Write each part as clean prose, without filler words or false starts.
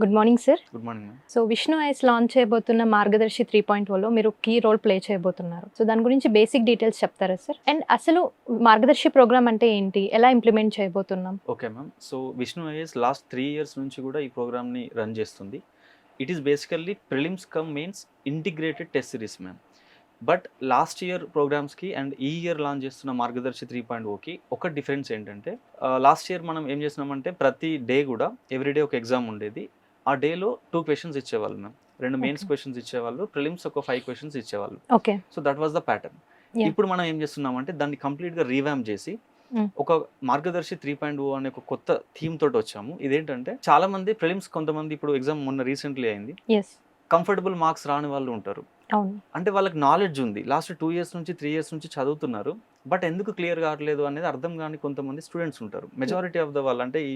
Good morning sir. Good morning ma'am. So Vishnu IAS launch చేయబోతున్న మార్గదర్శి 3.0లో మీరు కీ రోల్ ప్లే చేయబోతున్నారు. సో దాని గురించి బేసిక్ డీటెయిల్స్ చెప్తారా సార్? అండ్ అసలు మార్గదర్శి ప్రోగ్రామ్ అంటే ఏంటి, ఎలా ఇంప్లిమెంట్ చేయబోతున్నాం? Okay ma'am. So Vishnu IAS last 3 years నుంచి కూడా ఈ ప్రోగ్రామ్ని రన్ చేస్తుంది. It is basically prelims cum mains integrated test series ma'am. But last year ప్రోగ్రామ్స్కి అండ్ ఈ ఇయర్ లాంచ్ చేస్తున్న మార్గదర్శి 3.0కి ఒక డిఫరెన్స్ ఏంటంటే, లాస్ట్ ఇయర్ మనం ఏం చేసినామంటే ప్రతి డే కూడా ఎవ్రీడే ఒక ఎగ్జామ్ ఉండేది. ఆ డేలో 2 క్వశ్చన్స్ ఇచ్చేవాళ్ళు మ్యామ్. 2 మెయిన్స్ క్వశ్చన్స్ ఇచ్చేవాళ్ళు, ప్రిలిమ్స్ ఒక 5 క్వశ్చన్స్ ఇచ్చేవాళ్ళు. Okay. So that was the pattern. ఇప్పుడు మనం ఏం చేస్తున్నామంటే దాన్ని కంప్లీట్గా రీవ్యాంప్ చేసి ఒక మార్గదర్శి 3.0 అనే ఒక కొత్త థీమ్ తోటి వచ్చాము. ఇదేంటంటే చాలా మంది ప్రిలిమ్స్, కొంతమంది ఇప్పుడు ఎగ్జామ్ మొన్న రీసెంట్లీ అయింది, కంఫర్టబుల్ మార్క్స్ రాని వాళ్ళు ఉంటారు. అంటే వాళ్ళకి నాలెడ్జ్ ఉంది, లాస్ట్ 2 ఇయర్స్ నుంచి 3 ఇయర్స్ నుంచి చదువుతున్నారు, బట్ ఎందుకు క్లియర్ కావట్లేదు అనేది అర్థం కాని కొంతమంది స్టూడెంట్స్ ఉంటారు. మెజారిటీ ఆఫ్ ద వాళ్ళు అంటే ఈ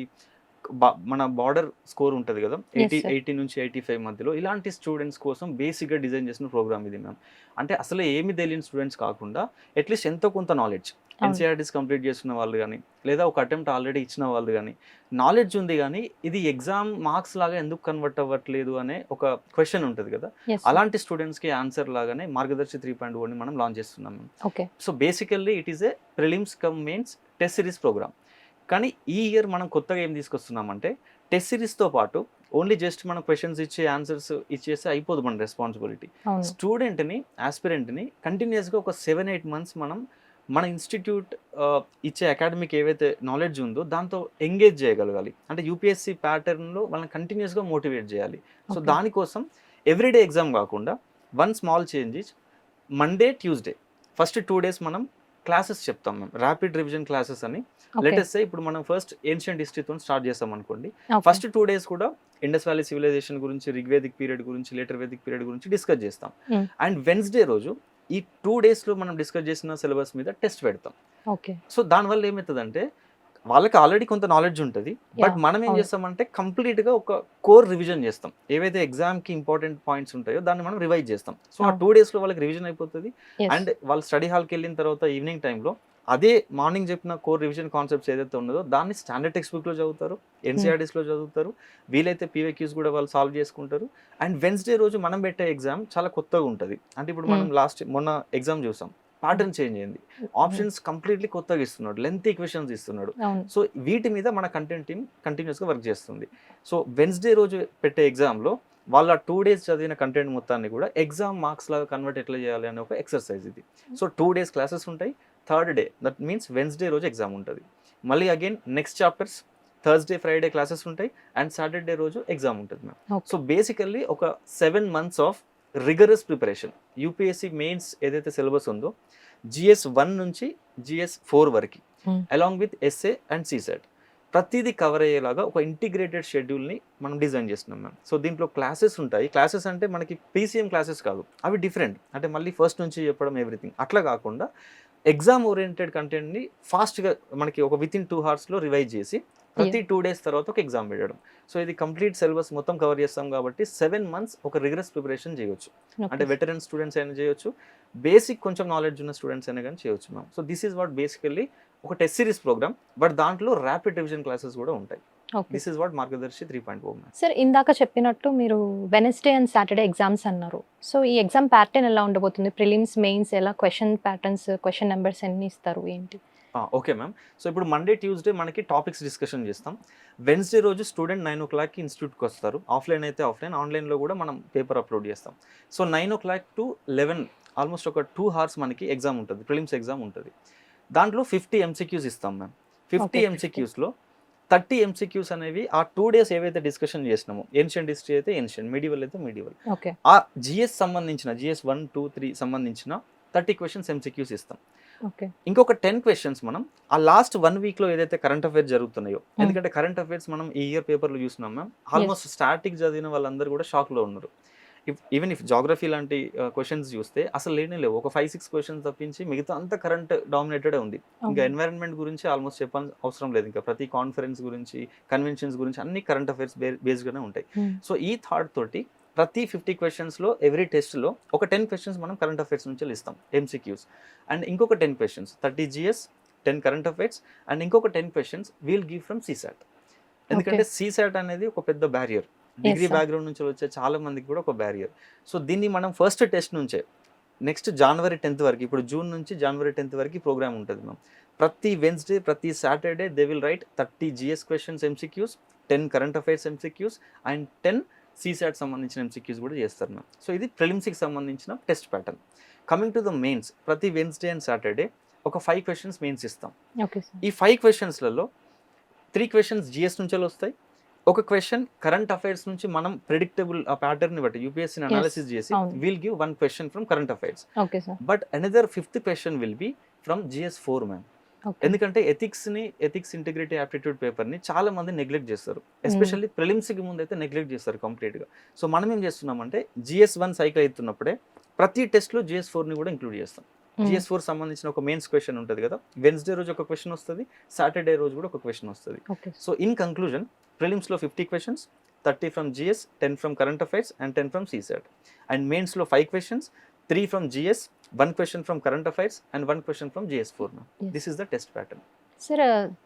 మన బార్డర్ స్కోర్ ఉంటుంది కదా, 80 నుంచి 85 మధ్యలో, ఇలాంటి స్టూడెంట్స్ కోసం బేసిక్గా డిజైన్ చేసిన ప్రోగ్రామ్ ఇది మ్యామ్. అంటే అసలు ఏమి తెలియని స్టూడెంట్స్ కాకుండా అట్లీస్ట్ ఎంతో కొంత నాలెడ్జ్, ఎన్సీఆర్టీస్ కంప్లీట్ చేస్తున్న వాళ్ళు కానీ, లేదా ఒక అటెంప్ట్ ఆల్రెడీ ఇచ్చిన వాళ్ళు కానీ, నాలెడ్జ్ ఉంది కానీ ఇది ఎగ్జామ్ మార్క్స్ లాగా ఎందుకు కన్వర్ట్ అవ్వట్లేదు అనే ఒక క్వశ్చన్ ఉంటుంది కదా, అలాంటి స్టూడెంట్స్కి ఆన్సర్ లాగానే మార్గదర్శి 3.0ని మనం లాంచ్ చేస్తున్నాం. So basically it is a prelims cum mains test series programme. కానీ ఈ ఇయర్ మనం కొత్తగా ఏం తీసుకొస్తున్నామంటే, టెస్ట్ సిరీస్తో పాటు ఓన్లీ జస్ట్ మనం క్వశ్చన్స్ ఇచ్చే ఆన్సర్స్ ఇచ్చేస్తే అయిపోదు మన రెస్పాన్సిబిలిటీ. స్టూడెంట్ని, ఆస్పిరెంట్ని కంటిన్యూస్గా ఒక 7-8 మంత్స్ మనం మన ఇన్స్టిట్యూట్ ఇచ్చే అకాడమిక్ ఏవైతే నాలెడ్జ్ ఉందో దాంతో ఎంగేజ్ చేయగలగాలి. అంటే యూపీఎస్సీ ప్యాటర్న్లో వాళ్ళని కంటిన్యూస్గా మోటివేట్ చేయాలి. సో దానికోసం ఎవ్రీడే ఎగ్జామ్ కాకుండా one small changes, Monday Tuesday first 2 days మనం క్లాసెస్ చెప్తాం మేము, ర్యాపిడ్ రివిజన్ క్లాసెస్ అని. లేటెస్ట్ ఇప్పుడు మనం ఫస్ట్ ఏన్షియంట్ హిస్టరీతో స్టార్ట్ చేస్తాం అనుకోండి. ఫస్ట్ 2 డేస్ కూడా ఇండస్ వ్యాలీ సివిలైజేషన్ గురించి, రిగ్వేదిక్ పీరియడ్ గురించి, లేటర్ వేదిక్ పీరియడ్ గురించి డిస్కస్ చేస్తాం. అండ్ వెన్స్డే రోజు ఈ 2 డేస్లో మనం డిస్కస్ చేసిన సిలబస్ మీద టెస్ట్ పెడతాం. సో దానివల్ల ఏమవుతుందంటే వాళ్ళకి ఆల్రెడీ కొంత నాలెడ్జ్ ఉంటుంది, బట్ మనం ఏం చేస్తామంటే కంప్లీట్గా ఒక కోర్ రివిజన్ చేస్తాం. ఏవైతే ఎగ్జామ్కి ఇంపార్టెంట్ పాయింట్స్ ఉంటాయో దాన్ని మనం రివైజ్ చేస్తాం. సో ఆ 2 డేస్లో వాళ్ళకి రివిజన్ అయిపోతుంది. అండ్ వాళ్ళు స్టడీ హాల్కి వెళ్ళిన తర్వాత ఈవినింగ్ టైంలో అదే మార్నింగ్ చెప్పిన కోర్ రివిజన్ కాన్సెప్ట్స్ ఏదైతే ఉన్నదో దాన్ని స్టాండర్డ్ టెక్స్ట్ బుక్లో చదువుతారు, ఎన్సీఆర్టీస్లో చదువుతారు, వీలైతే పీవైక్యూస్ కూడా వాళ్ళు సాల్వ్ చేసుకుంటారు. అండ్ వెన్స్డే రోజు మనం పెట్టే ఎగ్జామ్ చాలా కొత్తగా ఉంటుంది. అంటే ఇప్పుడు మనం మొన్న ఎగ్జామ్ చూసాం, ప్యాటర్న్ చేంజ్ అయింది, ఆప్షన్స్ కంప్లీట్లీ కొత్తగా ఇస్తున్నాడు, లెంతీ క్వశ్చన్స్ ఇస్తున్నాడు. సో వీటి మీద మన కంటెంట్ టీమ్ కంటిన్యూస్గా వర్క్ చేస్తుంది. సో వెన్స్డే రోజు పెట్టే ఎగ్జామ్లో వాళ్ళ 2 డేస్ చదివిన కంటెంట్ మొత్తాన్ని కూడా ఎగ్జామ్ మార్క్స్ లాగా కన్వర్ట్ ఎట్లా చేయాలి అనే ఒక ఎక్సర్సైజ్ ఇది. సో 2 డేస్ క్లాసెస్ ఉంటాయి, third day that means Wednesday రోజు ఎగ్జామ్ ఉంటుంది. మళ్ళీ again next chapters Thursday, Friday classes ఉంటాయి, అండ్ సాటర్డే రోజు ఎగ్జామ్ ఉంటుంది మ్యామ్. సో బేసికల్లీ ఒక 7 months of rigorous preparation. UPSC mains ఏదైతే సిలబస్ ఉందో GS 1 నుంచి GS 4 వరకు, along with SA and CSAT, ప్రతిదీ కవర్ అయ్యేలాగా ఒక ఇంటిగ్రేటెడ్ షెడ్యూల్ని మనం డిజైన్ చేస్తున్నాం మ్యామ్. సో దీంట్లో క్లాసెస్ ఉంటాయి. క్లాసెస్ అంటే మనకి PCM క్లాసెస్ కాదు, అవి డిఫరెంట్. అంటే మళ్ళీ ఫస్ట్ నుంచి చెప్పడం ఎవ్రీథింగ్ అట్లా కాకుండా ఎగ్జామ్ ఓరియంటెడ్ కంటెంట్ని ఫాస్ట్గా మనకి ఒక విత్ ఇన్ 2 అవర్స్లో రివైజ్ చేసి ప్రతి 2 డేస్ తర్వాత ఒక ఎగ్జామ్ పెట్టడం. సో ఇది కంప్లీట్ సిలబస్ మొత్తం కవర్ చేస్తాం కాబట్టి 7 మంత్స్ ఒక రిగరస్ ప్రిపరేషన్ చేయొచ్చు. అంటే వెటరన్ స్టూడెంట్స్ అయినా చేయొచ్చు, బేసిక్ కొంచెం నాలెడ్జ్ ఉన్న స్టూడెంట్స్ అయినా కానీ చేయొచ్చు ma'am. So this is what basically ఒక టెస్ట్ సిరీస్ ప్రోగ్రామ్, బట్ దాంట్లో ర్యాపిడ్ రివిజన్ క్లాసెస్ కూడా ఉంటాయి. This is what Margadarsi 3.0 ma'am. Sir, ఇందాక చెప్పినట్టు మీరు వెనస్డే అండ్ సాటర్డే ఎగ్జామ్స్ అన్నారు. సో ఈ ఎగ్జామ్ ప్యాటర్న్ ఎలా ఉండబోతుంది? ప్రిలిమ్స్, మెయిన్స్ ఎలా, క్వశ్చన్ ప్యాటర్న్స్, క్వశ్చన్ నెంబర్స్ ఎన్ని ఇస్తారు, ఏంటి? Okay ma'am. సో ఇప్పుడు మండే, ట్యూస్డే మనకి టాపిక్స్ డిస్కషన్ చేస్తాం. వెన్స్డే రోజు స్టూడెంట్ 9 o'clockకి ఇన్స్టిట్యూట్కి వస్తారు. ఆఫ్లైన్ అయితే ఆఫ్లైన్, ఆన్లైన్లో కూడా మనం పేపర్ అప్లోడ్ చేస్తాం. సో 9 o'clock to 11 ఆల్మోస్ట్ ఒక 2 hours మనకి ఎగ్జామ్ ఉంటుంది, ప్రిలిమ్స్ ఎగ్జామ్ ఉంటుంది. దాంట్లో 50 MCQs ఇస్తాం మ్యామ్. 50 MCQsలో 30 MCQs అనేవి ఆ 2 డేస్ ఏవైతే డిస్కషన్ చేసినామో, ఏన్షియంట్ హిస్టరీ అయితే ఏన్షియంట్, మీడివల్ అయితే మీడివల్, ఆ GS సంబంధించిన GS 1, 2, 3 సంబంధించిన 30 క్వశ్చన్స్ MCQs ఇస్తాం. ఇంకొక 10 క్వశ్చన్స్ మనం ఆ లాస్ట్ 1 వీక్లో ఏదైతే కరెంట్ అఫైర్స్ జరుగుతున్నాయో, ఎందుకంటే కరెంట్ అఫైర్స్ మనం ఈ ఇయర్ పేపర్లో చూసినాం మ్యామ్, ఆల్మోస్ట్ స్టాటిక్ చదివిన వాళ్ళందరూ కూడా షాక్లో ఉన్నారు. ఈవెన్ ఇఫ్ జాగ్రఫీ లాంటి క్వశ్చన్స్ చూస్తే అసలు లేవు, ఒక 5-6 క్వశ్చన్స్ తప్పించి మిగతా అంతా కరెంట్ డామినేటెడే ఉంది. ఇంకా ఎన్వైరన్మెంట్ గురించి ఆల్మోస్ట్ చెప్పాల్సిన అవసరం లేదు, ఇంకా ప్రతి కాన్ఫరెన్స్ గురించి, కన్వెన్షన్స్ గురించి అన్ని కరెంట్ అఫైర్స్ బేస్డ్గానే ఉంటాయి. సో ఈ థాట్ తోటి ప్రతి 50 క్వశ్చన్స్లో ఎవ్రీ టెస్ట్లో ఒక 10 క్వశ్చన్స్ మనం కరెంట్ అఫైర్స్ నుంచి ఇస్తాం MCQs, అండ్ ఇంకొక 10 questions 30 GS, 10 current affairs, and ఇంకొక 10 questions we'll give from CSAT. ఎందుకంటే CSAT అనేది ఒక పెద్ద బ్యారియర్. Degree sir. బ్యాక్గ్రౌండ్ నుంచి వచ్చే చాలా మందికి కూడా ఒక బ్యారియర్. సో దీన్ని మనం ఫస్ట్ టెస్ట్ నుంచే నెక్స్ట్ జనవరి 10th వరకు, ఇప్పుడు జూన్ నుంచి జనవరి 10th వరకు ప్రోగ్రామ్ ఉంటుంది మ్యామ్. ప్రతి వెన్స్డే ప్రతి Saturday they will write 30 GS questions MCQs, 10 current affairs MCQs and 10 CSAT సంబంధించిన ఎంసీక్యూస్ కూడా చేస్తారు మ్యామ్. సో ఇది ప్రిలిమ్స్కి సంబంధించిన test pattern. Coming to the mains, ప్రతి వెన్స్డే అండ్ సాటర్డే ఒక 5 క్వశ్చన్స్ మెయిన్స్ ఇస్తాం. Okay sir. ఈ 5 క్వశ్చన్స్లలో 3 క్వశ్చన్స్ జిఎస్ నుంచి వస్తాయి, ఒక క్వశ్చన్ కరెంట్ అఫైర్స్ నుంచి మనం ప్రిడిక్టబుల్ ఆ ప్యాటర్న్ బట్టి యూపీఎస్సీని అనాలిసిస్ చేసి will give 1 question from current affairs. Okay sir. But another 5th question will be from GS4 ma'am. ఎందుకంటే ఎథిక్స్ ఇంటిగ్రిటీ యాప్టిట్యూడ్ పేపర్ని చాలా మంది నెగ్లెక్ట్ చేస్తారు, ఎస్పెషల్లీ ప్రిలిమ్స్కి ముందు అయితే నెగ్లెక్ట్ చేస్తారు కంప్లీట్గా. సో మనం ఏం చేస్తున్నామంటే GS1 సైకిల్ అవుతున్నప్పుడే ప్రతి టెస్ట్లో GS4ని కూడా ఇంక్లూడ్ చేస్తాం. GS4 సంబంధించిన ఒక మెయిన్స్ క్వశ్చన్ ఉంటుంది కదా, వెన్స్డే రోజు ఒక క్వశ్చన్ వస్తుంది, సాటర్డే రోజు కూడా ఒక క్వశ్చన్ వస్తుంది. సో ఇన్ కంక్లూజన్ ప్రిలిమ్స్లో 50 questions, 30 from GS, 10 from current affairs and 10 from CSAT. And మెయిన్స్లో 5 questions, 3 from GS, 1 question from current affairs and 1 question from GS4. This is the test pattern. Sir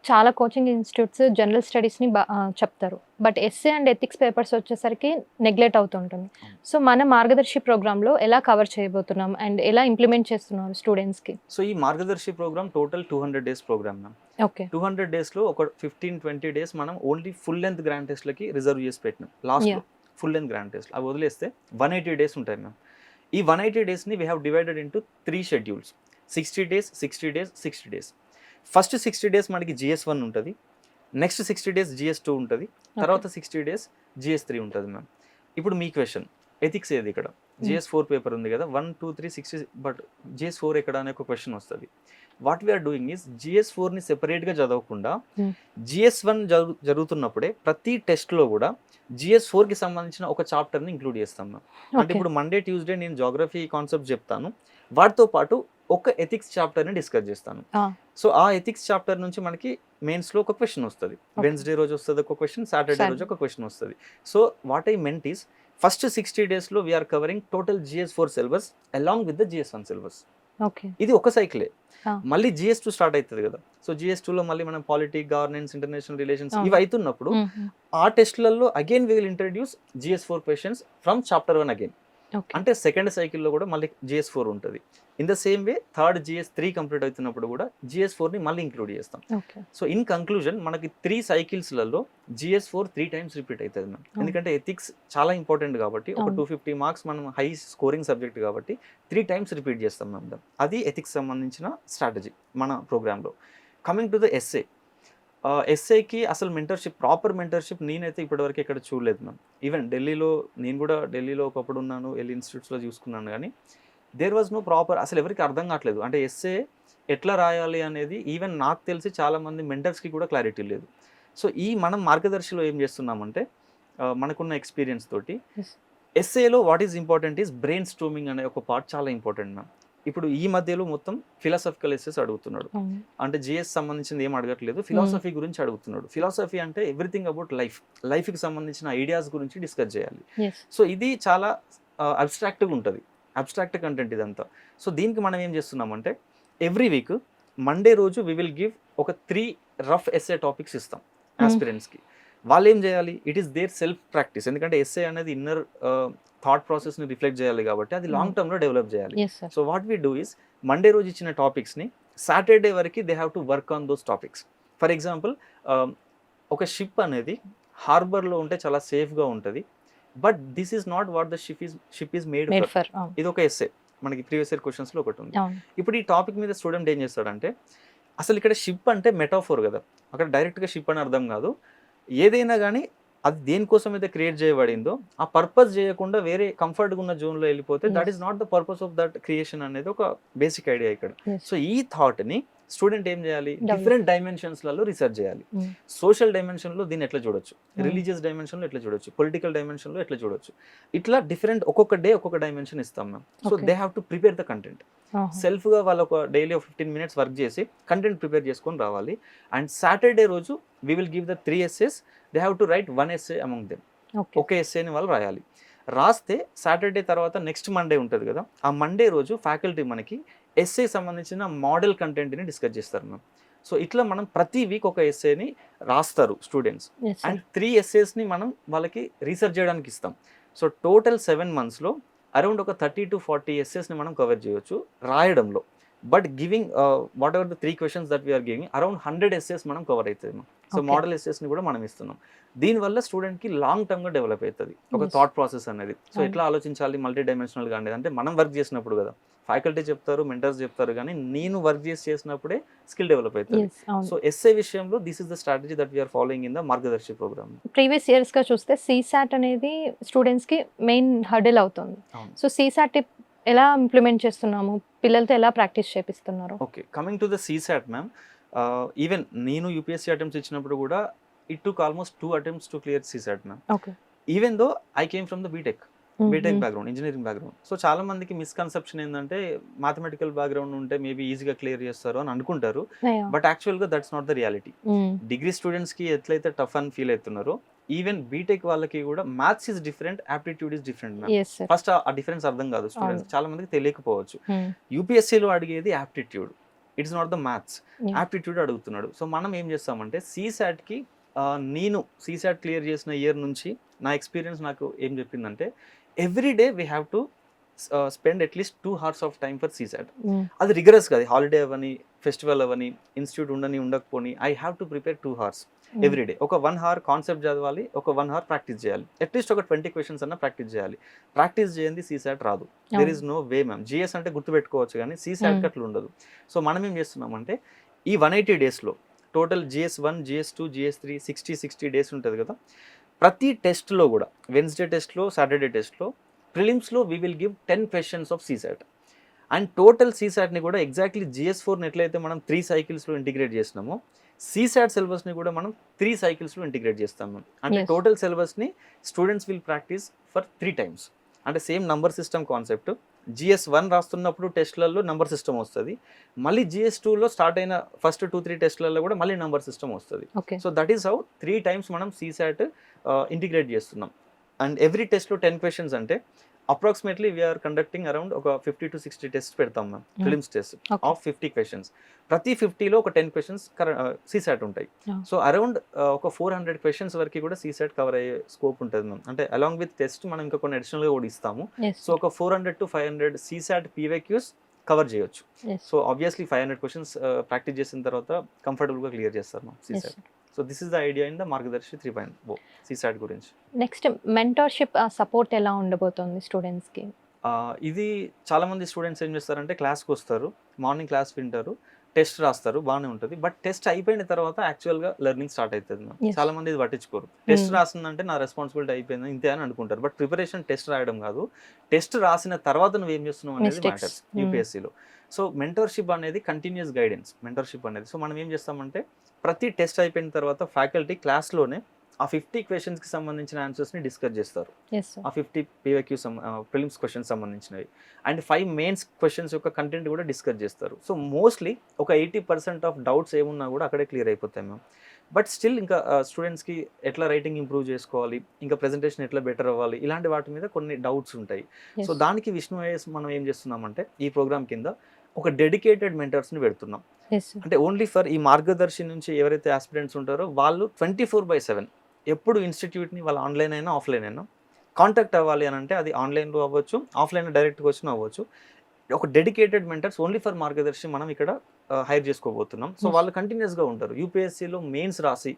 చాలా coaching institutes general స్టడీస్ని చెప్తారు, but essay and ethics papers వచ్చేసరికి neglect అవుతుంటుంది. సో మన మార్గదర్శి ప్రోగ్రాంలో ఎలా కవర్ చేయబోతున్నాం అండ్ ఎలా ఇంప్లిమెంట్ చేస్తున్నారు స్టూడెంట్స్కి? సో ఈ Margadarshi program total 200 days program ma'am. Okay. 200 daysలో ఒక 15-20 days మనం ఓన్లీ ఫుల్ లెంత్ గ్రాండ్ టెస్ట్లకి రిజర్వ్ చేసి పెట్టినాం. లాస్ట్లో ఫుల్ లెంత్ గ్రాండ్ టెస్ట్ అవి వదిలేస్తే 180 days ఉంటాయి మ్యామ్. ఈ 180 daysని we have divided into 3 schedules, 60 days, 60 days, 60 days. First 60 days మనకి GS1 ఉంటుంది, నెక్స్ట్ 60 days GS2 ఉంటుంది, తర్వాత 60 days GS3 ఉంటుంది మ్యామ్. ఇప్పుడు మీ క్వశ్చన్ ఎథిక్స్ ఏది ఇక్కడ? GS4 పేపర్ ఉంది కదా, 1, 2, 3, 60, బట్ GS4 ఎక్కడ అనే ఒక క్వశ్చన్ వస్తుంది. వాట్ వీఆర్ డూయింగ్ ఈస్ GS4ని సెపరేట్గా చదవకుండా GS1 జరుగుతున్నప్పుడే ప్రతి టెస్ట్లో కూడా GS4కి సంబంధించిన ఒక చాప్టర్ని ఇంక్లూడ్ చేస్తాం మ్యామ్. అంటే ఇప్పుడు మండే ట్యూస్డే నేను జాగ్రఫీ కాన్సెప్ట్ చెప్తాను, వాటితో పాటు ఒక ఎథిక్స్ చాప్టర్ని డిస్కస్ చేస్తాను. సో ఆ ఎథిక్స్ చాప్టర్ నుంచి మనకి మెయిన్స్లో ఒక క్వశ్చన్ వస్తుంది, వెన్స్డే రోజు వస్తుంది ఒక క్వశ్చన్, సాటర్డే రోజు ఒక క్వశ్చన్ వస్తుంది. So what I meant is first 60 daysలో we are covering total GS4 syllabus along with the GS1 syllabus. ఇది ఒక సైకిలే. మళ్ళీ GS2 స్టార్ట్ అవుతుంది కదా, సో GS2లో మళ్ళీ మనం పాలిటిక్, గవర్నెన్స్, ఇంటర్నేషనల్ రిలేషన్స్ ఇవి అవుతున్నప్పుడు ఆ టెస్ట్లలో again we will introduce GS4 questions from chapter 1 again. అంటే సెకండ్ సైకిల్లో కూడా మళ్ళీ GS4 ఉంటుంది. In the same way third GS3 complete అవుతున్నప్పుడు కూడా GS4ని మళ్ళీ ఇంక్లూడ్ చేస్తాం. సో ఇన్ కంక్లూజన్ మనకి 3 cyclesలలో GS4 3 times రిపీట్ అవుతుంది మ్యామ్. ఎందుకంటే ఎథిక్స్ చాలా ఇంపార్టెంట్ కాబట్టి, ఒక 250 marks మనం హై స్కోరింగ్ సబ్జెక్ట్ కాబట్టి 3 times రిపీట్ చేస్తాం మ్యామ్. అది ఎథిక్స్ సంబంధించిన స్ట్రాటజీ మన ప్రోగ్రాంలో. కమింగ్ టు ద ఎస్ఏకి అసలు మెంటర్షిప్, ప్రాపర్ మెంటర్షిప్ నేనైతే ఇప్పటివరకు ఎక్కడ చూడలేదు మ్యామ్. ఈవెన్ నేను కూడా ఢిల్లీలో ఒకప్పుడు ఉన్నాను, వెళ్ళి ఇన్స్టిట్యూట్స్లో చూసుకున్నాను, కానీ దేర్ వాజ్ నో ప్రాపర్, అసలు ఎవరికి అర్థం కావట్లేదు. అంటే ఎస్ఏ ఎట్లా రాయాలి అనేది ఈవెన్ నాకు తెలిసి చాలామంది మెంటర్స్కి కూడా క్లారిటీ లేదు. సో ఈ మనం మార్గదర్శిలో ఏం చేస్తున్నామంటే మనకున్న ఎక్స్పీరియన్స్ తోటి ఎస్ఏలో what is important is brainstorming అనే ఒక పార్ట్ చాలా ఇంపార్టెంట్ మ్యామ్. ఇప్పుడు ఈ మధ్యలో మొత్తం ఫిలాసఫికల్ ఎస్సెస్ అడుగుతున్నాడు, అంటే GS సంబంధించింది ఏం అడగట్లేదు, ఫిలాసఫీ గురించి అడుగుతున్నాడు. ఫిలాసఫీ అంటే ఎవ్రీథింగ్ అబౌట్ లైఫ్కి సంబంధించిన ఐడియాస్ గురించి డిస్కస్ చేయాలి. సో ఇది చాలా అబ్స్ట్రాక్ట్గా ఉంటుంది, అబ్స్ట్రాక్ట్ కంటెంట్ ఇదంతా. సో దీనికి మనం ఏం చేస్తున్నామంటే ఎవ్రీ వీక్ మండే రోజు వి విల్ గివ్ ఒక 3 రఫ్ ఎస్ఏ టాపిక్స్ ఇస్తాం ఆస్పిరెంట్స్కి. వాళ్ళు ఏం చేయాలి, it is there self practice. ఎందుకంటే ఎస్ఏ అనేది ఇన్నర్ థాట్ ప్రాసెస్ని రిఫ్లెక్ట్ చేయాలి కాబట్టి అది లాంగ్ టర్మ్లో డెవలప్ చేయాలి. So what we do is Monday రోజు ఇచ్చిన టాపిక్స్ని సాటర్డే వరకు they have to work on those topics. For example ఒక షిప్ అనేది హార్బర్లో ఉంటే చాలా సేఫ్గా ఉంటుంది, but this is not what the ship is made for. ఇది ఒక ఎస్ఏ మనకి ప్రీవియస్ ఇయర్ క్వశ్చన్స్లో ఒకటి ఉంది. ఇప్పుడు ఈ టాపిక్ మీద స్టూడెంట్ ఏం చేస్తాడంటే, అసలు ఇక్కడ షిప్ అంటే మెటాఫోర్ కదా, అక్కడ డైరెక్ట్గా షిప్ అని అర్థం కాదు. ఏదైనా కానీ అది దేనికోసం అయితే క్రియేట్ చేయబడిందో ఆ పర్పస్ చేయకుండా వేరే కంఫర్ట్గా ఉన్న జోన్లో వెళ్ళిపోతే that is not the purpose of that creation అనేది ఒక బేసిక్ ఐడియా ఇక్కడ. సో ఈ థాట్ని స్టూడెంట్ ఏం చేయాలి, డిఫరెంట్ డైమెన్షన్స్లలో రీసెర్చ్ చేయాలి. సోషల్ డైమెన్షన్లో దీన్ని ఎట్లా చూడొచ్చు, రిలీజియస్ డైమెన్షన్లో ఎట్లా చూడొచ్చు, పొలిటికల్ డైమెన్షన్లో ఎట్లా చూడొచ్చు, ఇట్లా డిఫరెంట్ ఒక్కొక్క డే ఒక్కొక్క డైమెన్షన్ ఇస్తాం ma'am. So they have to prepare the content సెల్ఫ్గా. వాళ్ళు ఒక డైలీ 15 minutes వర్క్ చేసి కంటెంట్ ప్రిపేర్ చేసుకొని రావాలి. అండ్ సాటర్డే రోజు we will give the 3 essays. They have to write 1 essay among them. ఒకే ఎస్సేని వాళ్ళు రాయాలి. రాస్తే సాటర్డే తర్వాత నెక్స్ట్ మండే ఉంటుంది కదా, ఆ మండే రోజు ఫ్యాకల్టీ మనకి ఎస్ఏ సంబంధించిన మోడల్ కంటెంట్ని డిస్కస్ చేస్తారు మ్యామ్. సో ఇట్లా మనం ప్రతి వీక్ ఒక ఎస్సేని రాస్తారు స్టూడెంట్స్, Yes, sir. అండ్ 3 essaysని మనం వాళ్ళకి రీసెర్చ్ చేయడానికి ఇస్తాం. సో టోటల్ 7 monthsలో అరౌండ్ ఒక 30 to 40 essaysని మనం కవర్ చేయొచ్చు రాయడంలో. But giving whatever the 3 questions that we are giving around 100 essays మనం కవర్ అవుతుంది. So Okay. మోడల్ ఎస్సేస్ని కూడా మనం ఇస్తున్నాం. దీనివల్ల స్టూడెంట్కి లాంగ్ టర్మ్గా డెవలప్ అవుతుంది ఒక Yes. థాట్ ప్రాసెస్ అనేది. సో అవును. ఎట్లా ఆలోచించాలి మల్టీ డైమెన్షనల్గా అనేది, అంటే మనం వర్క్ చేసినప్పుడు కదా, ఫ్యాకల్టీ చెప్తారు, మెంటర్స్ చెప్తారు, కానీ నేను వర్క్ చేసినప్పుడే స్కిల్ డెవలప్ అవుతుంది. Yes, అవును. సో ఎస్ఏ విషయంలో this is the strategy that we are following in the Margadarshi programme. Previous ఇయర్స్గా చూస్తే సీసాట్ అనేది స్టూడెంట్స్కి మెయిన్ హర్డిల్ అవుతుంది. అవును. సో సీసాట్ ఎలా ఇంప్లిమెంట్ చేస్తున్నాము, పిల్లలతో ఎలా ప్రాక్టీస్ చేపిస్తున్నారు? Okay, coming to the CSAT ma'am, even నేను యూపీఎస్సీ అటెంప్ట్స్ ఇచ్చినప్పుడు కూడా it took almost 2 attempts to clear CSAT ma'am. Okay. Even though I came from the BTech background, engineering background. So చాలా మందికి misconception ఏంటంటే mathematical background ఉంటే maybe ఈజీగా clear చేస్తారు అని అనుకుంటారు. బట్ యాక్చువల్గా that's not the reality. Degree స్టూడెంట్స్కి ఎట్లయితే టఫ్ అని ఫీల్ అవుతున్నారో, ఈవెన్ బీటెక్ వాళ్ళకి కూడా maths is different, aptitude is different ma'am. First ఆ డిఫరెన్స్ అర్థం కాదు స్టూడెంట్స్, చాలా మందికి తెలియకపోవచ్చు. యూపీఎస్సీలో అడిగేది aptitude, it's not the maths. Aptitude అడుగుతున్నాడు. సో మనం ఏం చేస్తామంటే సీసాట్కి, నేను సీసాట్ క్లియర్ చేసిన ఇయర్ నుంచి నా ఎక్స్పీరియన్స్ నాకు ఏం చెప్పిందంటే, every day we have to spend అట్లీస్ట్ 2 hours of time for CSAT. అది రిగరస్ కాదు, హాలిడే అవని, ఫెస్టివల్ అవని, ఇన్స్టిట్యూట్ ఉండకపోని, I have to prepare 2 hours every day. ఒక 1 hour కాన్సెప్ట్ చదవాలి, ఒక 1 hour ప్రాక్టీస్ చేయాలి, అట్లీస్ట్ ఒక 20 questions అన్న ప్రాక్టీస్ చేయాలి. ప్రాక్టీస్ చేయండి సీసాట్ రాదు. There is no way ma'am. GS అంటే గుర్తుపెట్టుకోవచ్చు కానీ సీసాట్కి అట్లా ఉండదు. సో మనం ఏం చేస్తున్నామంటే ఈ 180 daysలో total GS1, GS2, GS3 60 days ఉంటుంది కదా, ప్రతి టెస్ట్లో కూడా వెన్స్డే టెస్ట్లో, సాటర్డే టెస్ట్లో, ప్రిలిమ్స్లో we will give 10 questions of CSAT. And total సీసాట్ని కూడా ఎగ్జాక్ట్లీ GS4ని ఎట్లయితే మనం 3 cyclesలో ఇంటిగ్రేట్ చేసినామో, సీసాట్ సిలబస్ని కూడా మనం 3 cyclesలో ఇంటిగ్రేట్ చేస్తాము. అంటే Yes. టోటల్ సిలబస్ని students will practice for 3 times. అంటే same number system concept. GS1 రాస్తున్నప్పుడు టెస్ట్లలో నంబర్ సిస్టమ్ వస్తుంది, మళ్ళీ GS2లో స్టార్ట్ అయిన ఫస్ట్ 2-3 టెస్ట్లలో కూడా మళ్ళీ నంబర్ సిస్టమ్ వస్తుంది. Okay. So that is how 3 times మనం సీసాట్ ఇంటిగ్రేట్ చేస్తున్నాం. అండ్ ఎవ్రీ టెస్ట్లో 10 questions అంటే అప్రాక్సిమేట్లీ వీఆర్ కండక్టింగ్ అరౌండ్ ఒక 50 to 60 tests పెడతాం ma'am, films test Okay. Of 50 questions. ప్రతి 50లో ఒక 10 questions సీసాట్ ఉంటాయి. Yeah. సో అరౌండ్ ఒక 400 questions వరకు కూడా సీసాట్ కవర్ అయ్యే స్కోప్ ఉంటుంది మ్యామ్. అంటే అలాంగ్ విత్ టెస్ట్ మనం ఇంకా కొన్ని అడిషనల్గా కూడా ఇస్తాము. Yes, సో ఒక 400 to 500 సీసాట్ PYQs కవర్ చేయొచ్చు. yes, so obviously 500 questions practice చేసిన తర్వాత కంఫర్టబుల్గా క్లియర్ చేస్తారు ma'am yes, CSAT. sir. So this is the idea in the Margadarsi 3.0 CSAT గురించి. నెక్స్ట్ మెంటర్షిప్ సపోర్ట్ ఎలా ఉండబోతుంది స్టూడెంట్స్కి? ఇది చాలామంది స్టూడెంట్స్ ఏం చేస్తారంటే క్లాస్కి వస్తారు, మార్నింగ్ క్లాస్ వింటారు, టెస్ట్ రాస్తారు, బాగానే ఉంటుంది. బట్ టెస్ట్ అయిపోయిన తర్వాత యాక్చువల్గా లెర్నింగ్ స్టార్ట్ అవుతుంది మ్యామ్. Yes. చాలా మంది ఇది పట్టించుకోరు. Test Hmm. రాసిందంటే నా రెస్పాన్సిబిలిటీ అయిపోయింది ఇంతే అని అనుకుంటారు. బట్ ప్రిపరేషన్ టెస్ట్ రాయడం కాదు, టెస్ట్ రాసిన తర్వాత నువ్వు ఏం చేస్తున్నావు అనేది Mistakes. Matters Hmm. యూపీఎస్సీలో. సో మెంటర్షిప్ అనేది కంటిన్యూస్ గైడెన్స్ మెంటర్షిప్ అనేది. సో మనం ఏం చేస్తామంటే ప్రతి టెస్ట్ అయిపోయిన తర్వాత ఫ్యాకల్టీ క్లాస్లోనే ఆ 50 questions సంబంధించిన ఆన్సర్స్ని డిస్కస్ చేస్తారు. Yes, sir. ఆ 50 PYQ ప్రిలిమ్స్ క్వశ్చన్స్ సంబంధించినవి అండ్ 5 మెయిన్స్ క్వశ్చన్స్ యొక్క కంటెంట్ కూడా డిస్కస్ చేస్తారు. సో మోస్ట్లీ ఒక 80% ఆఫ్ డౌట్స్ ఏమున్నా కూడా అక్కడే క్లియర్ అయిపోతాయి మ్యామ్. బట్ స్టిల్ ఇంకా స్టూడెంట్స్కి ఎట్లా రైటింగ్ ఇంప్రూవ్ చేసుకోవాలి, ఇంకా ప్రెజెంటేషన్ ఎట్లా బెటర్ అవ్వాలి, ఇలాంటి వాటి మీద కొన్ని డౌట్స్ ఉంటాయి. Yes. సో దానికి విష్ణు ఐఎస్ మనం ఏం చేస్తున్నామంటే ఈ ప్రోగ్రామ్ కింద ఒక డెడికేటెడ్ మెంటర్స్ని పెడుతున్నాం. Yes, sir. అంటే ఓన్లీ ఫర్ ఈ మార్గదర్శి నుంచి ఎవరైతే ఆస్పిరెంట్స్ ఉంటారో వాళ్ళు 24/7 ఎప్పుడు ఇన్స్టిట్యూట్ని వాళ్ళ ఆన్లైన్ అయినా ఆఫ్లైన్ అయినా కాంటాక్ట్ అవ్వాలి అని అంటే అది ఆన్లైన్లో అవ్వచ్చు, ఆఫ్లైన్ డైరెక్ట్గా వచ్చినా అవ్వచ్చు. ఒక డెడికేటెడ్ మెంటర్స్ ఓన్లీ ఫర్ మార్గదర్శి మనం ఇక్కడ హైర్ చేసుకోబోతున్నాం. So Yes. వాళ్ళు కంటిన్యూస్గా ఉంటారు. యూపీఎస్సీలో మెయిన్స్ రాసి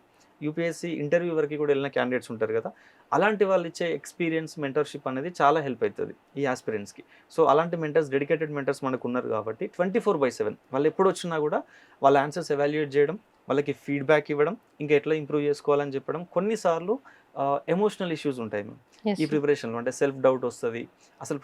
యూపీఎస్సీ ఇంటర్వ్యూ వరకు కూడా వెళ్ళిన క్యాండిడేట్స్ ఉంటారు కదా, అలాంటి వాళ్ళు ఇచ్చే ఎక్స్పీరియన్స్ మెంటర్షిప్ అనేది చాలా హెల్ప్ అవుతుంది ఈ ఆస్పిరెంట్స్కి. సో అలాంటి మెంటర్స్, డెడికేటెడ్ మెంటర్స్ మనకు ఉన్నారు కాబట్టి 24/7 వాళ్ళు ఎప్పుడు వచ్చినా కూడా వాళ్ళ ఆన్సర్స్ ఎవాల్యుయేట్ చేయడం, వాళ్ళకి ఫీడ్బ్యాక్ ఇవ్వడం, ఇంకా ఎట్లా ఇంప్రూవ్ చేసుకోవాలని చెప్పడం. కొన్నిసార్లు ఎమోషనల్ ఇష్యూస్ ఉంటాయి మ్యామ్ Yes, ఈ sir. ప్రిపరేషన్లో. అంటే సెల్ఫ్ డౌట్ వస్తుంది, అసలు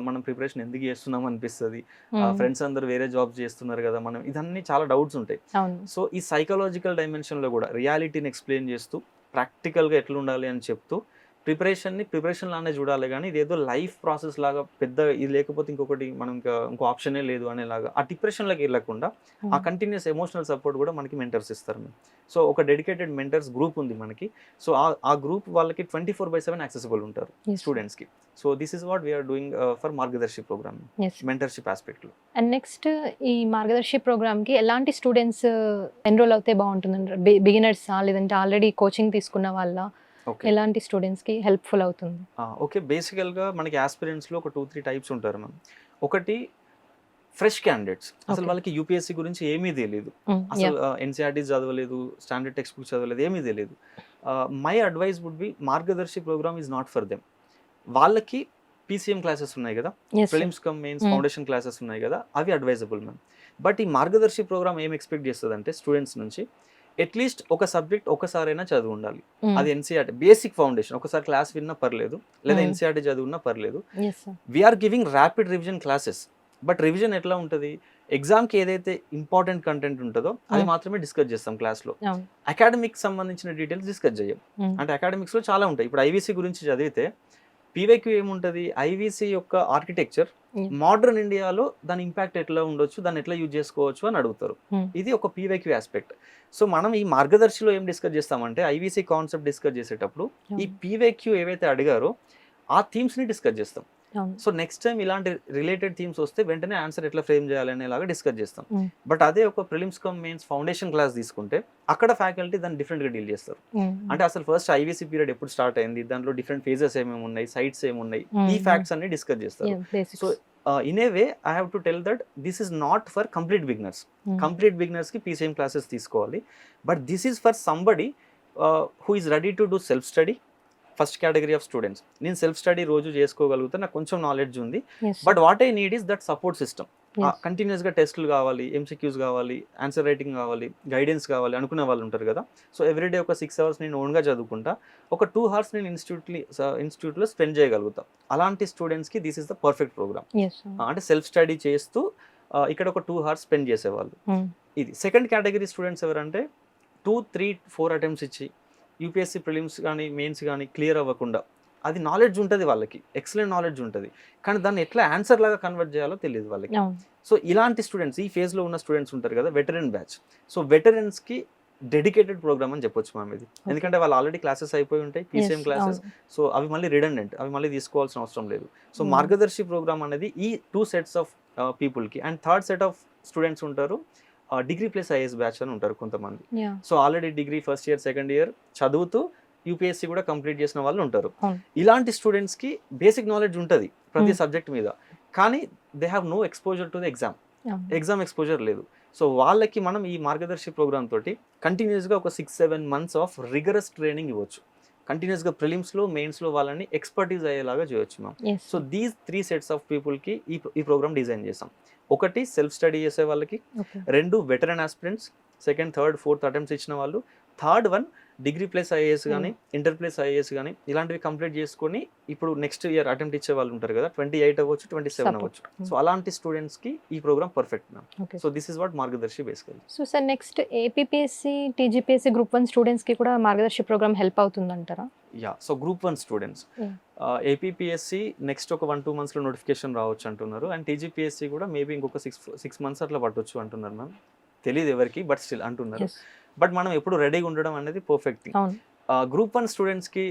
మనం ప్రిపరేషన్ ఎందుకు చేస్తున్నాం అనిపిస్తుంది, Hmm. ఫ్రెండ్స్ అందరూ వేరే జాబ్స్ చేస్తున్నారు కదా మనం, ఇదన్నీ చాలా డౌట్స్ ఉంటాయి. అవును. సో ఈ సైకలాజికల్ డైమెన్షన్లో కూడా రియాలిటీని ఎక్స్ప్లెయిన్ చేస్తూ ప్రాక్టికల్గా ఎట్లా ఉండాలి అని చెప్తూ ప్రిపరేషన్ లానే చూడాలి కానీ ఇదేదో లైఫ్ ప్రాసెస్ లాగా పెద్ద ఇది లేకపోతే ఇంకొకటి మనం ఇంకో ఆప్షనే లేదు అనేలాగా ఆ డిప్రెషన్లోకి వెళ్ళకుండా ఆ కంటిన్యూస్ ఎమోషనల్ సపోర్ట్ కూడా మనకి మెంటర్స్ ఇస్తారు మేము. సో ఒక డెడికేటెడ్ మెంటర్స్ గ్రూప్ ఉంది మనకి. సో ఆ గ్రూప్ వాళ్ళకి 24/7 యాక్సెసిబుల్ ఉంటారు స్టూడెంట్స్కి. So this is what we are doing for Margadarshi programme, mentorship ఆస్పెక్ట్లో. అండ్ నెక్స్ట్ ఈ మార్గదర్శి ప్రోగ్రామ్కి ఎలాంటి స్టూడెంట్స్ ఎన్రోల్ అవుతే బాగుంటుందంటారు? బిగినర్సా లేదంటే ఆల్రెడీ కోచింగ్ తీసుకున్న వాళ్ళ? ఎలాంటి స్టూడెంట్స్కి హెల్ప్ఫుల్ అవుతుంది? ఓకే, బేసికల్గా మనకి ఆస్పిరెంట్స్లో ఒక 2-3 టైప్స్ ఉంటారు మ్యామ్. ఒకటి ఫ్రెష్ క్యాండిడేట్స్, అసలు వాళ్ళకి యూపీఎస్సీ గురించి ఏమీ తెలియదు, అసలు ఎన్సీఆర్టీ చదవలేదు, స్టాండర్డ్ టెక్స్ట్ బుక్ చదవలేదు, ఏమీ తెలియదు. My advice would be Margadarshi programme is not for them. వాళ్ళకి పీసీఎం క్లాసెస్ ఉన్నాయి కదా, prelims cum mains foundation classes ఉన్నాయి కదా, అవి అడ్వైజబుల్ మ్యామ్. బట్ ఈ మార్గదర్శి ప్రోగ్రామ్ ఏం ఎక్స్పెక్ట్ చేస్తుంది అంటే స్టూడెంట్స్ నుంచి అట్లీస్ట్ ఒక సబ్జెక్ట్ ఒకసారైనా చదువు ఉండాలి. అది ఎన్సీఆర్టీ బేసిక్ ఫౌండేషన్, ఒకసారి క్లాస్ విన్నా పర్లేదు, లేదా ఎన్సీఆర్టీ చదువున్నా పర్లేదు. We are giving rapid revision classes. But revision ఎట్లా ఉంటుంది, ఎగ్జామ్కి ఏదైతే ఇంపార్టెంట్ కంటెంట్ ఉంటుందో అది మాత్రమే డిస్కస్ చేస్తాం క్లాస్లో. అకాడమిక్ సంబంధించిన డీటెయిల్స్ డిస్కస్ చేయం. అంటే అకాడమిక్స్లో చాలా ఉంటాయి. ఇప్పుడు ఐవీసీ గురించి చదివితే పీవైక్యూ ఏముంటుంది, ఐవీసీ యొక్క ఆర్కిటెక్చర్ మోడర్న్ ఇండియాలో దాని ఇంపాక్ట్ ఎట్లా ఉండొచ్చు, దాన్ని ఎట్లా యూజ్ చేసుకోవచ్చు అని అడుగుతారు. ఇది ఒక పీవైక్యూ ఆస్పెక్ట్. సో మనం ఈ మార్గదర్శిలో ఏం డిస్కస్ చేస్తామంటే ఐవీసీ కాన్సెప్ట్ డిస్కస్ చేసేటప్పుడు ఈ పీవైక్యూ ఏవైతే అడిగారో ఆ థీమ్స్ని డిస్కస్ చేస్తాం. సో నెక్స్ట్ టైం ఇలాంటి రిలేటెడ్ థీమ్స్ వస్తే వెంటనే ఆన్సర్ ఎట్లా ఫ్రేమ్ చేయాలనేలాగా డిస్కస్ చేస్తాం. బట్ అదే ఒక prelims cum mains foundation class తీసుకుంటే అక్కడ ఫ్యాకల్టీ దాన్ని డిఫరెంట్గా డీల్ చేస్తారు. అంటే అసలు ఫస్ట్ ఐవీసీ పీరియడ్ ఎప్పుడు స్టార్ట్ అయింది, దాంట్లో డిఫరెంట్ ఫేజెస్ ఏమేమి ఉన్నాయి, సైట్స్ ఏమున్నాయి, ఈ ఫ్యాక్ట్స్ అన్ని డిస్కస్ చేస్తారు. So in a way I have to tell that this is not for complete beginners. Complete బిగినర్స్కి పీసీఎం క్లాసెస్ తీసుకోవాలి. But this is for somebody who is ready to do self study. First category of students, నేను self study రోజు చేసుకోగలుగుతా, నాకు కొంచెం knowledge ఉంది, but what I need is that support system. కంటిన్యూస్గా టెస్టులు కావాలి, ఎంసీక్యూస్ కావాలి, ఆన్సర్ రైటింగ్ కావాలి, గైడెన్స్ కావాలి అనుకునే వాళ్ళు ఉంటారు కదా. సో ఎవ్రీడే ఒక 6 hours నేను ఓన్గా చదువుకుంటా, ఒక 2 hours నేను ఇన్స్టిట్యూట్లో స్పెండ్ చేయగలుగుతా. అలాంటి స్టూడెంట్స్కి this is the perfect programme. అంటే సెల్ఫ్ స్టడీ చేస్తూ ఇక్కడ ఒక 2 hours స్పెండ్ చేసేవాళ్ళు. ఇది సెకండ్ కేటగిరీ స్టూడెంట్స్ ఎవరంటే 2, 3, 4 అటెంప్ట్స్ ఇచ్చి యూపీఎస్సీ ప్రిలిమ్స్ కానీ మెయిన్స్ కానీ క్లియర్ అవ్వకుండా, అది నాలెడ్జ్ ఉంటుంది వాళ్ళకి, ఎక్సలెంట్ నాలెడ్జ్ ఉంటుంది, కానీ దాన్ని ఎట్లా ఆన్సర్ లాగా కన్వర్ట్ చేయాలో తెలియదు వాళ్ళకి. సో ఇలాంటి స్టూడెంట్స్, ఈ ఫేజ్లో ఉన్న స్టూడెంట్స్ ఉంటారు కదా, వెటరన్ బ్యాచ్. సో వెటరన్స్కి డెడికేటెడ్ ప్రోగ్రామ్ అని చెప్పొచ్చు మ్యామ్ ఇది. ఎందుకంటే వాళ్ళు ఆల్రెడీ క్లాసెస్ అయిపోయి ఉంటాయి, పీసీఎం క్లాసెస్. సో అవి మళ్ళీ రిడెండెంట్, అవి మళ్ళీ తీసుకోవాల్సిన అవసరం లేదు. సో మార్గదర్శి ప్రోగ్రామ్ అనేది ఈ 2 sets ఆఫ్ పీపుల్కి. And third set of students ఉంటారు, డిగ్రీ ప్లస్ ఐఏఎస్ బ్యాచ్ అని ఉంటారు కొంతమంది. So already degree first year second year చదువుతూ యూపీఎస్సీ కూడా కంప్లీట్ చేసిన వాళ్ళు ఉంటారు. ఇలాంటి స్టూడెంట్స్కి బేసిక్ నాలెడ్జ్ ఉంటుంది ప్రతి సబ్జెక్ట్ మీద, కానీ they have no exposure to the exam exposure లేదు. సో వాళ్ళకి మనం ఈ మార్గదర్శి ప్రోగ్రామ్ తోటి కంటిన్యూస్గా ఒక 6-7 months ఆఫ్ రిగరస్ ట్రైనింగ్ ఇవ్వచ్చు. కంటిన్యూస్గా ప్రిలిమ్స్లో మెయిన్స్లో వాళ్ళని ఎక్స్పర్టీస్ అయ్యేలాగా చేయొచ్చు ma'am. So these 3 sets of పీపుల్కి ఈ ప్రోగ్రామ్ డిజైన్ చేసాం. ఒకటి సెల్ఫ్ స్టడీ చేసే వాళ్ళకి, 2 veteran aspirants, second, third, fourth attempts ఇచ్చిన వాళ్ళు, third one degree plus IAS కానీ ఇంటర్ ప్లస్ ఐఏఎస్ కానీ ఇలాంటివి కంప్లీట్ చేసుకొని ఇప్పుడు నెక్స్ట్ ఇయర్ అటెంప్ట్ ఇచ్చే వాళ్ళు ఉంటారు కదా, 28 అవ్వచ్చు, 27 అవ్వచ్చు. సో అలాంటి స్టూడెంట్స్కి ఈ program perfect ma'am. So this is what Margadarshi basically. So sir next APPSC, TGPSC group 1 స్టూడెంట్స్కి కూడా మార్గదర్శి ప్రోగ్రామ్ హెల్ప్ అవుతుందంటారా? Yeah, so group 1 students APPSC next ఒక 1-2 monthsలో నోటిఫికేషన్ రావచ్చు అంటున్నారు. అండ్ టీజీపీఎస్సీ కూడా మేబీ ఇంకొక 6 months అట్లా పట్టొచ్చు అంటున్నారు మ్యామ్. తెలియదు ఎవరికి, బట్ స్టిల్ అంటున్నారు. బట్ మనం ఎప్పుడు రెడీగా ఉండడం అనేది పర్ఫెక్ట్ థింగ్. గ్రూప్ 1 స్టూడెంట్స్కి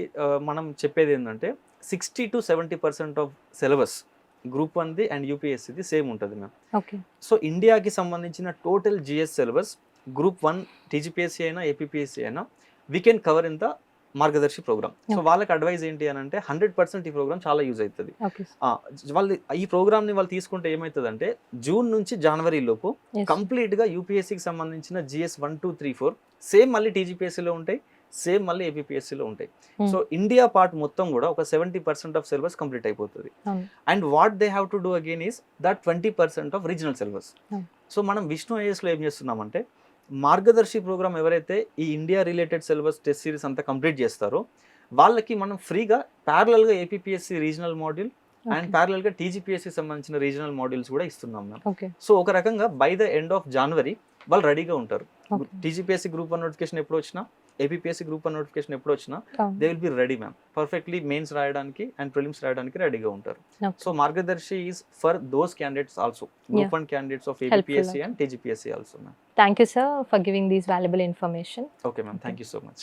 మనం చెప్పేది ఏంటంటే 60 to 70% ఆఫ్ సిలబస్ గ్రూప్ 1ది అండ్ యూపీఎస్సీది సేమ్ ఉంటుంది మ్యామ్. సో ఇండియాకి సంబంధించిన total GS syllabus group 1 TGPSC అయినా ఏపీపీఎస్సీ అయినా we can cover in the Margadarshi program. So వాళ్ళకి అడ్వైజ్ ఏంటి అని అంటే 100% ఈ ప్రోగ్రామ్ చాలా యూజ్ అవుతుంది. వాళ్ళు ఈ ప్రోగ్రామ్ని వాళ్ళు తీసుకుంటే ఏమవుతుందంటే జూన్ నుంచి జనవరి లోపు కంప్లీట్గా యూపీఎస్సీకి సంబంధించిన జిఎస్ 1, 2, 3, 4 సేమ్ మళ్ళీ టీజీపీఎస్సీలో ఉంటాయి, సేమ్ మళ్ళీ ఏపీపీఎస్సీలో ఉంటాయి. సో ఇండియా పార్ట్ మొత్తం కూడా ఒక 70% ఆఫ్ సిలబస్ కంప్లీట్ అయిపోతుంది. And what they have to do again is that 20% of regional syllabus. So మనం విష్ణు ఐఏఎస్లో ఏం చేస్తున్నామంటే మార్గదర్శి ప్రోగ్రామ్ ఎవరైతే ఈ India related syllabus test series అంతా కంప్లీట్ చేస్తారో వాళ్ళకి మనం ఫ్రీగా ప్యారలల్గా ఏపీపీఎస్సీ రీజనల్ మాడ్యూల్ అండ్ ప్యారలల్గా టీజీపీఎస్సీ సంబంధించిన రీజనల్ మాడ్యూల్స్ కూడా ఇస్తున్నాం మ్యామ్. సో ఒక రకంగా by the end of January వాళ్ళు రెడీగా ఉంటారు. టీజీపీఎస్సీ గ్రూప్ 1 నోటిఫికేషన్ ఎప్పుడు వచ్చినా ఏపీఎస్సి గ్రూప్ 1 నోటిఫికేషన్ ఎప్పుడు వచ్చినా they will be ready ma'am, perfectly mains రాయడానికి అండ్ ప్రిలిమ్స్ రాయడానికి రెడీగా ఉంటారు. So Margadarsi is for those candidates also, group 1 candidates of APPSC and TGPSC also, ma'am. Thank you, sir, for giving these valuable information. Okay, ma'am. Thank you so much.